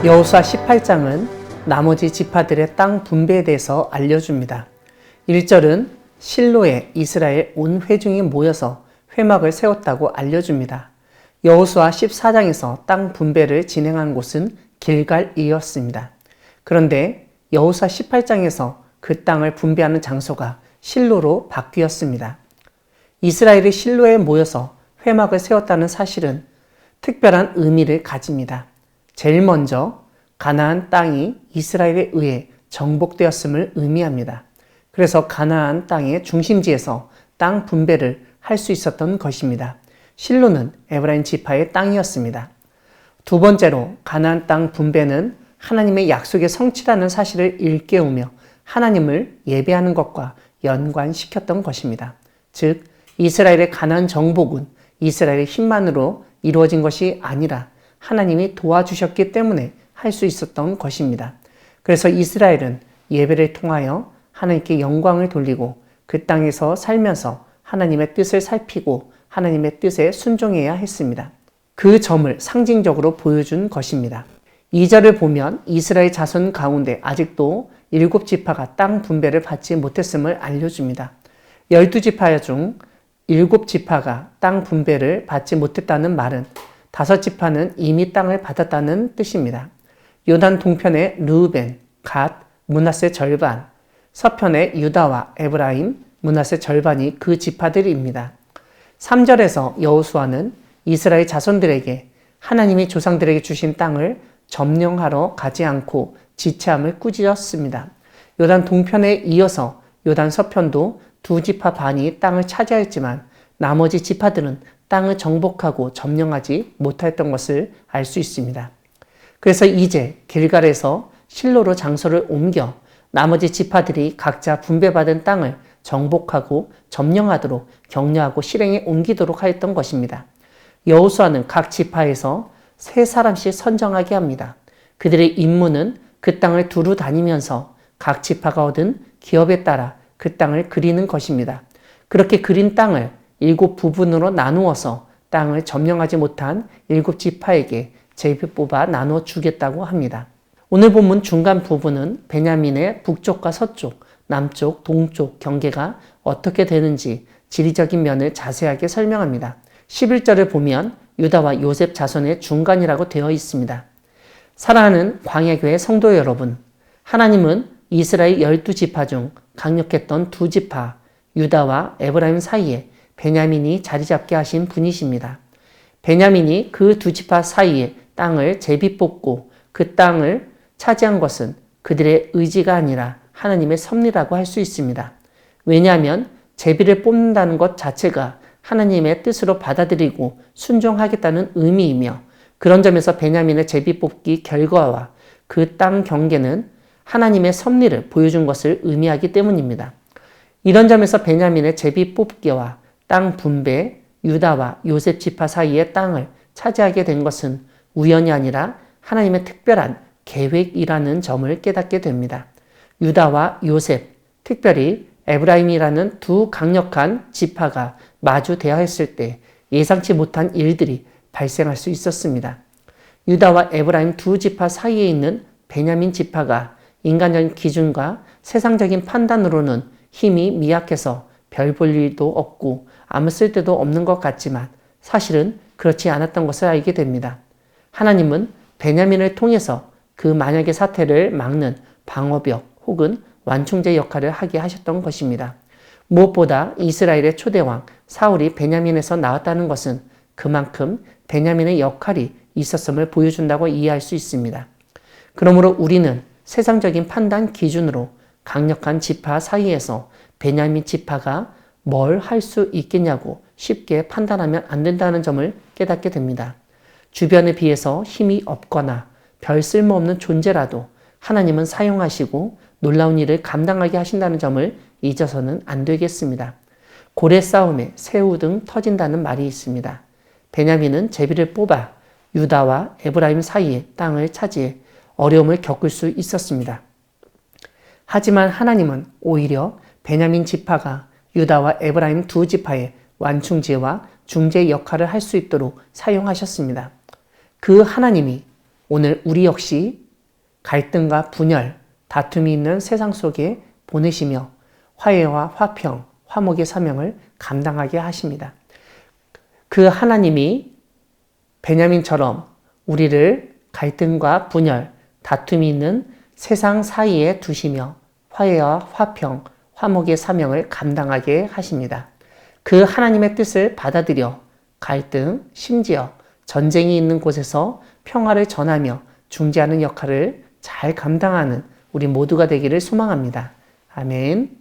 여호수아 18장은 나머지 지파들의 땅 분배에 대해서 알려줍니다. 1절은 실로에 이스라엘 온 회중이 모여서 회막을 세웠다고 알려줍니다. 여호수아 14장에서 땅 분배를 진행한 곳은 길갈이었습니다. 그런데 여호수아 18장에서 그 땅을 분배하는 장소가 실로로 바뀌었습니다. 이스라엘이 실로에 모여서 회막을 세웠다는 사실은 특별한 의미를 가집니다. 제일 먼저 가나안 땅이 이스라엘에 의해 정복되었음을 의미합니다. 그래서 가나안 땅의 중심지에서 땅 분배를 할 수 있었던 것입니다. 실로는 에브라임 지파의 땅이었습니다. 두 번째로 가나안 땅 분배는 하나님의 약속의 성취라는 사실을 일깨우며 하나님을 예배하는 것과 연관시켰던 것입니다. 즉 이스라엘의 가나안 정복은 이스라엘의 힘만으로 이루어진 것이 아니라 하나님이 도와주셨기 때문에 할 수 있었던 것입니다. 그래서 이스라엘은 예배를 통하여 하나님께 영광을 돌리고 그 땅에서 살면서 하나님의 뜻을 살피고 하나님의 뜻에 순종해야 했습니다. 그 점을 상징적으로 보여준 것입니다. 2절을 보면 이스라엘 자손 가운데 아직도 7지파가 땅 분배를 받지 못했음을 알려줍니다. 12지파 중 7지파가 땅 분배를 받지 못했다는 말은 5지파는 이미 땅을 받았다는 뜻입니다. 요단 동편의 르우벤, 갓, 므낫세 절반, 서편의 유다와 에브라임, 므낫세 절반이 그 지파들입니다. 3절에서 여호수아는 이스라엘 자손들에게 하나님이 조상들에게 주신 땅을 점령하러 가지 않고 지체함을 꾸짖었습니다. 요단 동편에 이어서 요단 서편도 2지파 반이 땅을 차지하였지만 나머지 지파들은 땅을 정복하고 점령하지 못했던 것을 알 수 있습니다. 그래서 이제 길갈에서 실로로 장소를 옮겨 나머지 지파들이 각자 분배받은 땅을 정복하고 점령하도록 격려하고 실행에 옮기도록 하였던 것입니다. 여호수아는 각 지파에서 3사람씩 선정하게 합니다. 그들의 임무는 그 땅을 두루 다니면서 각 지파가 얻은 기업에 따라 그 땅을 그리는 것입니다. 그렇게 그린 땅을 7부분으로 나누어서 땅을 점령하지 못한 7지파에게 제비 뽑아 나누어 주겠다고 합니다. 오늘 본문 중간 부분은 베냐민의 북쪽과 서쪽, 남쪽, 동쪽 경계가 어떻게 되는지 지리적인 면을 자세하게 설명합니다. 11절을 보면 유다와 요셉 자손의 중간이라고 되어 있습니다. 사랑하는 광야교회 성도 여러분, 하나님은 이스라엘 12지파 중 강력했던 2지파, 유다와 에브라임 사이에 베냐민이 자리 잡게 하신 분이십니다. 베냐민이 그 2지파 사이에 땅을 제비 뽑고 그 땅을 차지한 것은 그들의 의지가 아니라 하나님의 섭리라고 할 수 있습니다. 왜냐하면 제비를 뽑는다는 것 자체가 하나님의 뜻으로 받아들이고 순종하겠다는 의미이며 그런 점에서 베냐민의 제비 뽑기 결과와 그 땅 경계는 하나님의 섭리를 보여준 것을 의미하기 때문입니다. 이런 점에서 베냐민의 제비 뽑기와 땅 분배, 유다와 요셉 지파 사이의 땅을 차지하게 된 것은 우연이 아니라 하나님의 특별한 계획이라는 점을 깨닫게 됩니다. 유다와 요셉, 특별히 에브라임이라는 2 강력한 지파가 마주 대하였을 때 예상치 못한 일들이 발생할 수 있었습니다. 유다와 에브라임 2지파 사이에 있는 베냐민 지파가 인간적인 기준과 세상적인 판단으로는 힘이 미약해서 별 볼 일도 없고 아무 쓸데도 없는 것 같지만 사실은 그렇지 않았던 것을 알게 됩니다. 하나님은 베냐민을 통해서 그 만약의 사태를 막는 방어벽 혹은 완충제 역할을 하게 하셨던 것입니다. 무엇보다 이스라엘의 초대왕 사울이 베냐민에서 나왔다는 것은 그만큼 베냐민의 역할이 있었음을 보여준다고 이해할 수 있습니다. 그러므로 우리는 세상적인 판단 기준으로 강력한 지파 사이에서 베냐민 지파가 뭘 할 수 있겠냐고 쉽게 판단하면 안 된다는 점을 깨닫게 됩니다. 주변에 비해서 힘이 없거나 별 쓸모없는 존재라도 하나님은 사용하시고 놀라운 일을 감당하게 하신다는 점을 잊어서는 안 되겠습니다. 고래 싸움에 새우 등 터진다는 말이 있습니다. 베냐민은 제비를 뽑아 유다와 에브라임 사이에 땅을 차지해 어려움을 겪을 수 있었습니다. 하지만 하나님은 오히려 베냐민 지파가 유다와 에브라임 2지파의 완충제와 중재 역할을 할 수 있도록 사용하셨습니다. 그 하나님이 오늘 우리 역시 갈등과 분열, 다툼이 있는 세상 속에 보내시며 화해와 화평, 화목의 사명을 감당하게 하십니다. 그 하나님이 베냐민처럼 우리를 갈등과 분열, 다툼이 있는 세상 사이에 두시며 화해와 화평, 화목의 사명을 감당하게 하십니다. 그 하나님의 뜻을 받아들여 갈등, 심지어 전쟁이 있는 곳에서 평화를 전하며 중재하는 역할을 잘 감당하는 우리 모두가 되기를 소망합니다. 아멘.